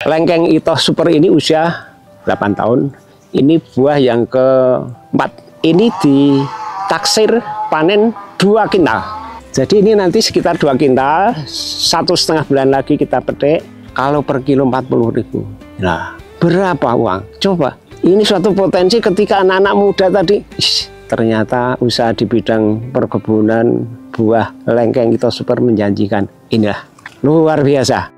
Lengkeng Ito Super ini usia 8 tahun. Ini buah yang keempat. Ini ditaksir panen 2 kintal. Jadi ini nanti sekitar 2 kintal, 1,5 bulan lagi kita petik. Kalau per kilo 40.000. Nah, berapa uang? Coba. Ini suatu potensi ketika anak-anak muda tadi, ternyata usaha di bidang perkebunan buah Lengkeng Ito Super menjanjikan. Inilah luar biasa.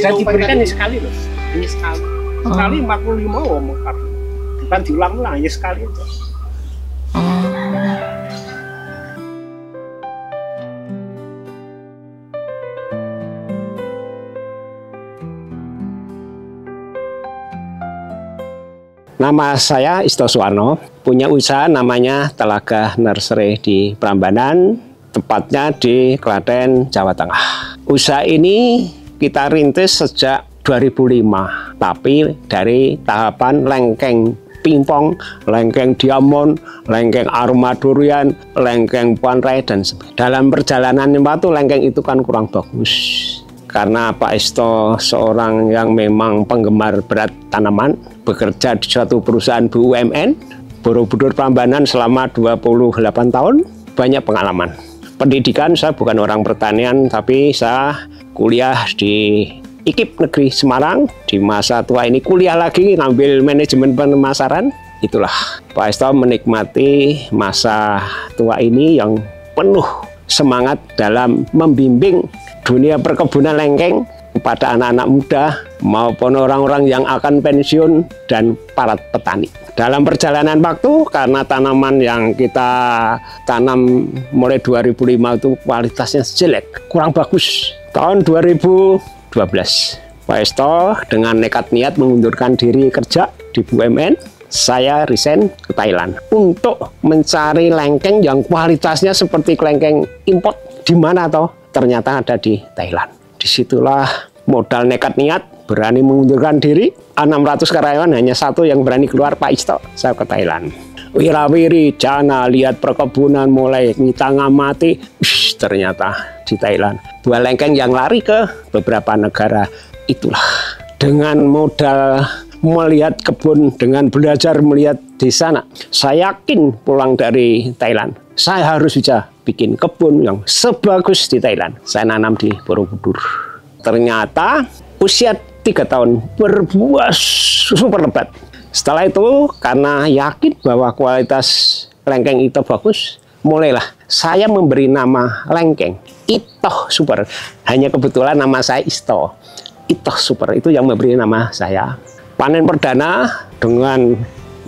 Dan diberikan sekali loh, hanya sekali. Sekali 45 mekar. Bukan diulang-ulang, hanya sekali itu. Nama saya Isto Suwarno, punya usaha namanya Telaga Nursery di Prambanan, tepatnya di Klaten, Jawa Tengah. Usaha ini kita rintis sejak 2005, tapi dari tahapan lengkeng pingpong, lengkeng diamond, lengkeng aroma durian, lengkeng puanrai, dan sebagainya. Dalam perjalanan waktu lengkeng itu kan kurang bagus. Karena Pak Isto seorang yang memang penggemar berat tanaman, bekerja di suatu perusahaan BUMN, Borobudur Prambanan selama 28 tahun, banyak pengalaman. Pendidikan, saya bukan orang pertanian, tapi saya kuliah di IKIP Negeri Semarang. Di masa tua ini kuliah lagi, ngambil manajemen pemasaran. Itulah, Pak Isto menikmati masa tua ini yang penuh semangat dalam membimbing dunia perkebunan lengkeng kepada anak-anak muda maupun orang-orang yang akan pensiun dan para petani. Dalam perjalanan waktu, karena tanaman yang kita tanam mulai 2005 itu kualitasnya jelek, kurang bagus. Tahun 2012, Pak Isto dengan nekat niat mengundurkan diri kerja di BUMN, saya resign ke Thailand untuk mencari lengkeng yang kualitasnya seperti lengkeng import. Di mana toh? Ternyata ada di Thailand. Disitulah modal nekat niat, berani mengundurkan diri. 600 karyawan, hanya satu yang berani keluar, Pak Isto. Saya ke Thailand. Wirawiri, Jana, lihat perkebunan mulai kita ngamati. Ternyata di Thailand. Buah lengkeng yang lari ke beberapa negara. Itulah. Dengan modal melihat kebun, dengan belajar melihat di sana, saya yakin pulang dari Thailand, saya harus bisa bikin kebun yang sebagus di Thailand. Saya nanam di Borobudur. Ternyata usia 3 tahun berbuah super lebat. Setelah itu, karena yakin bahwa kualitas lengkeng itu bagus, mulailah saya memberi nama lengkeng Ito Super. Hanya kebetulan nama saya Isto. Ito Super itu yang memberi nama saya. Panen perdana dengan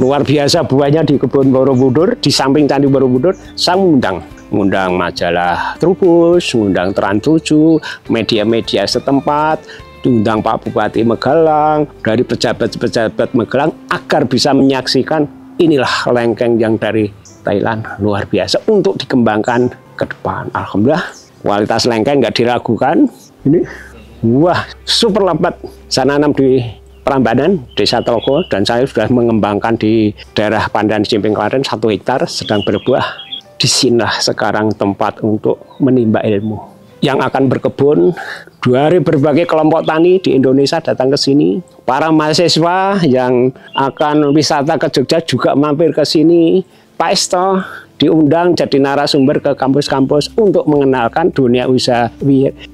luar biasa buahnya di kebun Borobudur, di samping Candi Borobudur. Saya mengundang majalah Trubus, mengundang Trans 7, media-media setempat, diundang Pak Bupati Magelang, dari pejabat-pejabat Magelang agar bisa menyaksikan inilah lengkeng yang dari Thailand, luar biasa untuk dikembangkan ke depan. Alhamdulillah kualitas lengkeng nggak diragukan. Ini wah super lebat. Saya nanam di Prambanan, Desa Tlogo, dan saya sudah mengembangkan di daerah Pandan Cimping Klaten 1 hektar sedang berbuah. Disinilah sekarang tempat untuk menimba ilmu. Yang akan berkebun, dari berbagai kelompok tani di Indonesia datang ke sini. Para mahasiswa yang akan wisata ke Jogja juga mampir ke sini. Pak Isto diundang jadi narasumber ke kampus-kampus untuk mengenalkan dunia usaha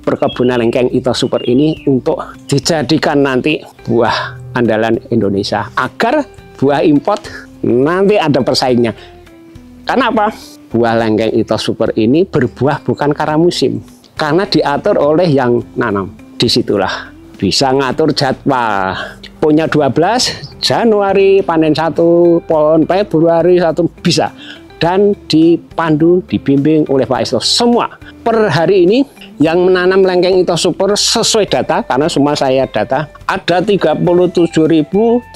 perkebunan lengkeng Ito Super ini untuk dijadikan nanti buah andalan Indonesia agar buah import nanti ada persaingnya. Karena apa? Buah lengkeng Ito Super ini berbuah bukan karena musim, karena diatur oleh yang nanam. Disitulah bisa ngatur jadwal. Punya 12 Januari panen 1 pohon, Februari 1 bisa. Dan dipandu, dibimbing oleh Pak Isto semua. Per hari ini yang menanam lengkeng Ito Super sesuai data, karena semua saya data, ada 37.356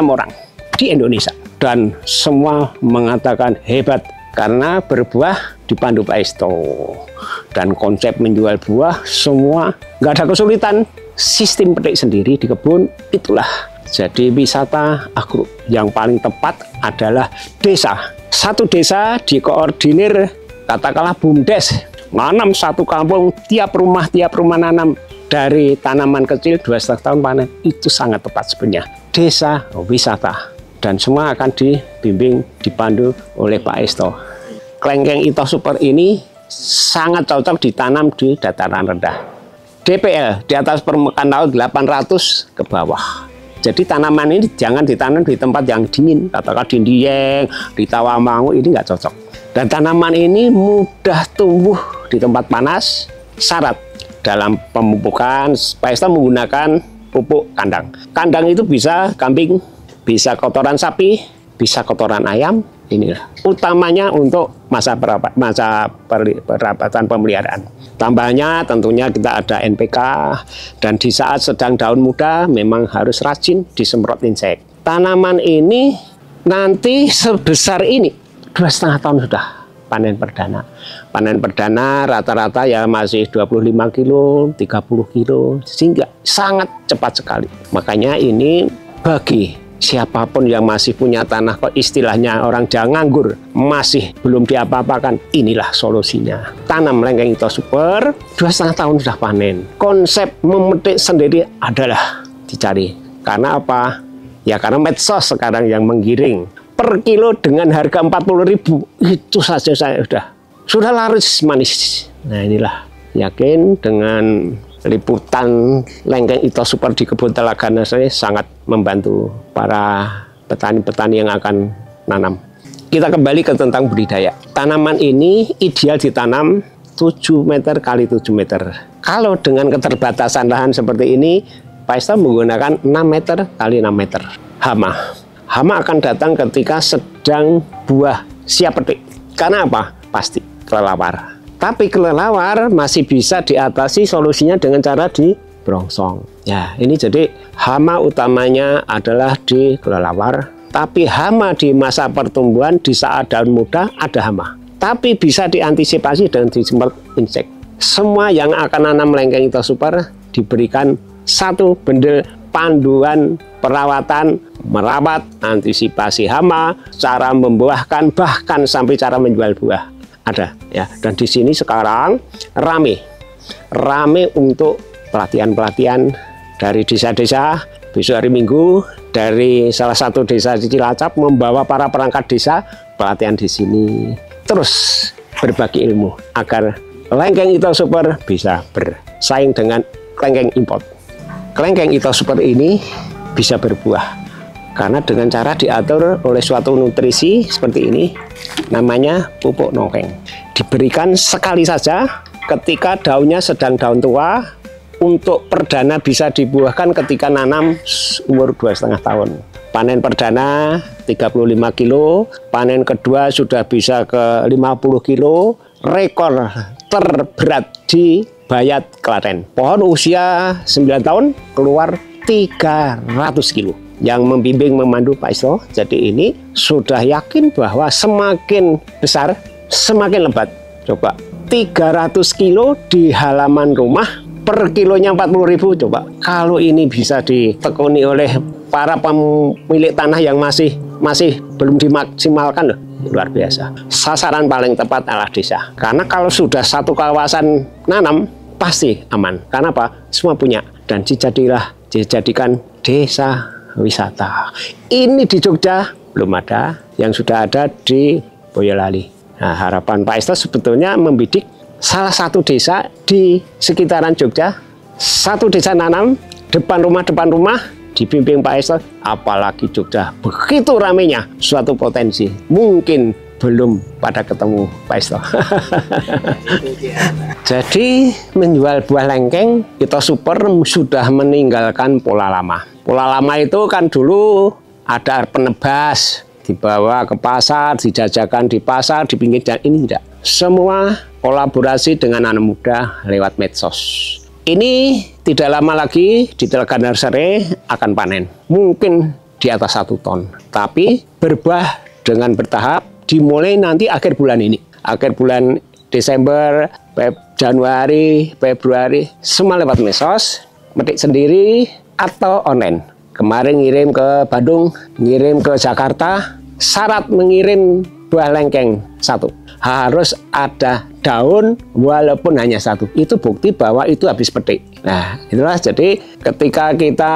orang di Indonesia. Dan semua mengatakan hebat karena berbuah dipandu Pak Isto. Dan konsep menjual buah semua nggak ada kesulitan. Sistem petik sendiri di kebun, itulah. Jadi wisata agro yang paling tepat adalah desa. Satu desa dikoordinir, katakanlah BUMDes, nanam satu kampung, tiap rumah nanam dari tanaman kecil 2,5 tahun panen. Itu sangat tepat sebenarnya. Desa wisata, dan semua akan dibimbing, dipandu oleh Pak Esto. Klengkeng Ito Super ini sangat cocok ditanam di dataran rendah. DPL di atas permukaan laut 800 ke bawah. Jadi tanaman ini jangan ditanam di tempat yang dingin, katakan di Dieng, di Tawamangu, ini nggak cocok. Dan tanaman ini mudah tumbuh di tempat panas. Syarat dalam pemupukan, Pak Esto menggunakan pupuk kandang. Kandang itu bisa kambing, bisa kotoran sapi, bisa kotoran ayam. Inilah utamanya untuk masa perawatan pemeliharaan. Tambahnya tentunya kita ada NPK, dan di saat sedang daun muda memang harus rajin disemprot insek. Tanaman ini nanti sebesar ini 2,5 tahun sudah panen perdana. Panen perdana rata-rata ya masih 25 kilo, 30 kilo, sehingga sangat cepat sekali. Makanya ini bagi siapapun yang masih punya tanah, kok istilahnya orang Jawa nganggur, masih belum diapa-apakan, inilah solusinya. Tanam Klengkeng Ito Super, 2,5 tahun sudah panen. Konsep memetik sendiri adalah dicari. Karena apa? Ya karena medsos sekarang yang menggiring. Per kilo dengan harga 40.000, itu saja saya sudah laris manis. Nah inilah, yakin dengan liputan Klengkeng Ito Super di kebun Telaga Nursery sangat membantu para petani-petani yang akan nanam. Kita kembali ke tentang budidaya. Tanaman ini ideal ditanam 7 meter kali 7 meter. Kalau dengan keterbatasan lahan seperti ini, Pak Esto menggunakan 6 meter kali 6 meter. Hama akan datang ketika sedang buah siap petik. Karena apa? Pasti kelelawar. Tapi kelelawar masih bisa diatasi, solusinya dengan cara dibrongsong. Ya, ini jadi hama utamanya adalah di kelelawar. Tapi hama di masa pertumbuhan, di saat daun muda ada hama. Tapi bisa diantisipasi dengan disemprot insek. Semua yang akan nanam Klengkeng Ito Super diberikan satu bendel panduan perawatan, merawat, antisipasi hama, cara membuahkan, bahkan sampai cara menjual buah. Ada ya, dan di sini sekarang rame untuk pelatihan dari desa-desa. Besok hari Minggu dari salah satu desa di Cilacap membawa para perangkat desa pelatihan di sini, terus berbagi ilmu agar Klengkeng Ito Super bisa bersaing dengan klengkeng import. Klengkeng Ito Super ini bisa berbuah karena dengan cara diatur oleh suatu nutrisi seperti ini, namanya pupuk nongkeng. Diberikan sekali saja ketika daunnya sedang daun tua, untuk perdana bisa dibuahkan ketika nanam umur 2,5 tahun. Panen perdana 35 kilo, panen kedua sudah bisa ke 50 kilo, rekor terberat di Bayat, Klaten. Pohon usia 9 tahun keluar 300 kilo. Yang membimbing memandu Pak Esto, jadi ini sudah yakin bahwa semakin besar semakin lebat. Coba 300 kilo di halaman rumah, per kilonya 40.000. Coba kalau ini bisa ditekuni oleh para pemilik tanah yang masih belum dimaksimalkan loh, luar biasa. Sasaran paling tepat adalah desa, karena kalau sudah satu kawasan nanam pasti aman. Karena apa? Semua punya, dan dijadikan desa wisata. Ini di Jogja belum ada, yang sudah ada di Boyolali. Nah, harapan Pak Esto sebetulnya membidik salah satu desa di sekitaran Jogja, satu desa nanam depan rumah dibimbing Pak Esto. Apalagi Jogja begitu ramenya, suatu potensi. Mungkin belum pada ketemu Pak Esto. Jadi menjual buah Klengkeng Ito Super sudah meninggalkan pola lama. Pola lama itu kan dulu ada penebas, dibawa ke pasar, dijajakan di pasar, di pinggir jalan. Ini tidak. Semua kolaborasi dengan anak muda lewat medsos. Ini tidak lama lagi di Telaga Nursery akan panen. Mungkin di atas 1 ton. Tapi berbuah dengan bertahap, dimulai nanti akhir bulan ini. Akhir bulan Desember, Januari, Februari, semua lewat medsos, metik sendiri atau online. Kemarin ngirim ke Bandung, ngirim ke Jakarta, syarat mengirim buah Klengkeng 1. harus ada daun walaupun hanya satu. Itu bukti bahwa itu habis petik. Nah, itulah jadi ketika kita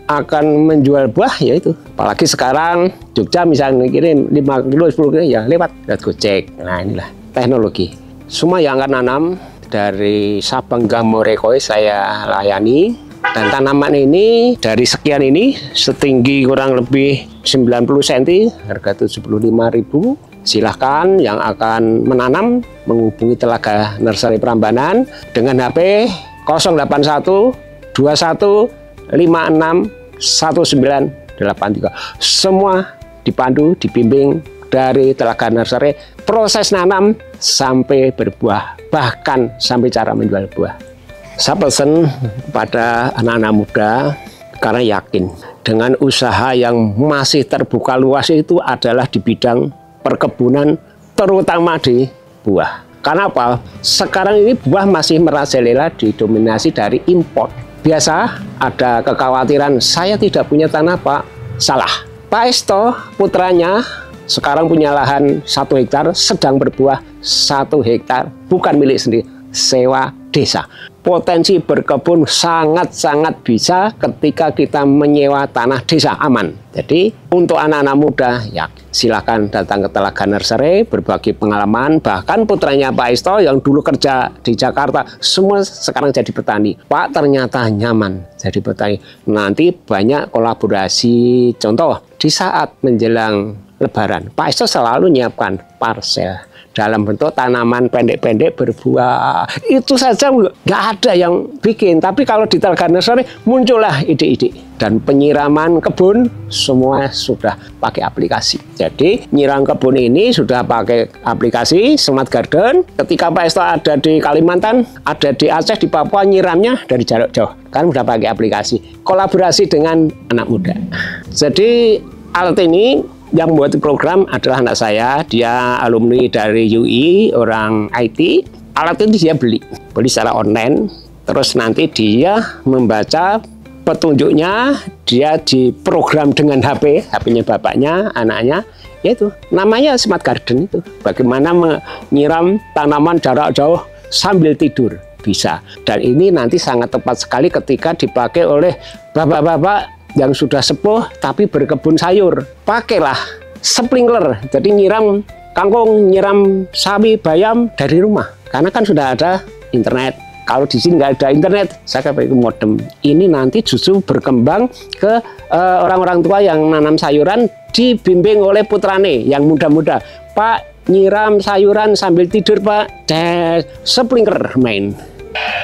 akan menjual buah ya itu. Apalagi sekarang Jogja misalnya kirim 5 kilo, 10 kilo ya lewat Gojek. Nah, inilah teknologi. Semua yang akan nanam dari Sabang Gamorekoe saya layani. Dan tanaman ini dari sekian ini setinggi kurang lebih 90 cm, harga 75.000. Silahkan yang akan menanam menghubungi Telaga Nursery Prambanan dengan HP 081 21 56 1983. Semua dipandu, dibimbing dari Telaga Nursery, proses nanam sampai berbuah, bahkan sampai cara menjual buah. Saya pesan kepada anak-anak muda karena yakin dengan usaha yang masih terbuka luas itu adalah di bidang perkebunan, terutama di buah. Karena apa? Sekarang ini buah masih merajalela didominasi dari impor. Biasa ada kekhawatiran saya tidak punya tanah, Pak. Salah. Pak Esto putranya sekarang punya lahan 1 hektar, sedang berbuah 1 hektar, bukan milik sendiri, sewa desa. Potensi berkebun sangat-sangat bisa ketika kita menyewa tanah desa aman. Jadi untuk anak-anak muda ya silakan datang ke Telaga Nursery, berbagi pengalaman. Bahkan putranya Pak Esto yang dulu kerja di Jakarta semua sekarang jadi petani. Pak ternyata nyaman jadi petani. Nanti banyak kolaborasi. Contoh di saat menjelang Lebaran, Pak Esto selalu menyiapkan parsel dalam bentuk tanaman pendek-pendek berbuah. Itu saja nggak ada yang bikin. Tapi kalau di Telaga Nursery muncullah ide-ide. Dan penyiraman kebun semua sudah pakai aplikasi. Jadi nyiram kebun ini sudah pakai aplikasi Smart Garden. Ketika Pak Esto ada di Kalimantan, ada di Aceh, di Papua, nyiramnya dari jarak jauh. Kan sudah pakai aplikasi. Kolaborasi dengan anak muda. Jadi alat ini yang membuat program adalah anak saya, dia alumni dari UI, orang IT. Alat itu dia beli secara online, terus nanti dia membaca petunjuknya, dia diprogram dengan HP-nya bapaknya, anaknya, yaitu namanya Smart Garden itu. Bagaimana menyiram tanaman jarak jauh sambil tidur, bisa. Dan ini nanti sangat tepat sekali ketika dipakai oleh bapak-bapak yang sudah sepuh tapi berkebun sayur. Pakailah sprinkler, jadi nyiram kangkung, nyiram sawi, bayam dari rumah. Karena kan sudah ada internet. Kalau di sini nggak ada internet, saya pakai modem. Ini nanti justru berkembang ke orang-orang tua yang nanam sayuran, dibimbing oleh putrane yang muda-muda. Pak, nyiram sayuran sambil tidur, Pak. Sprinkler main.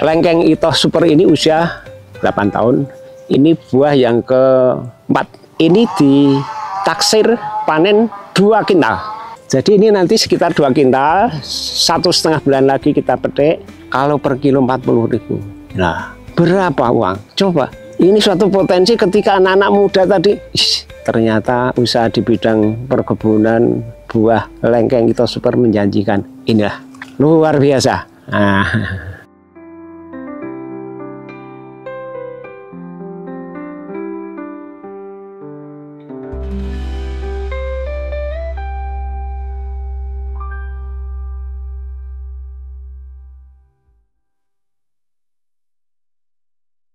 Lengkeng Ethos Super ini usia 8 tahun. Ini buah yang keempat. Ini ditaksir panen 2 kintal. Jadi ini nanti sekitar 2 kintal. 1,5 bulan lagi kita petik. Kalau per kilo 40.000. Nah, berapa uang? Coba. Ini suatu potensi ketika anak-anak muda tadi, ternyata usaha di bidang perkebunan buah Lengkeng Ethos Super menjanjikan. Inilah luar biasa. Nah.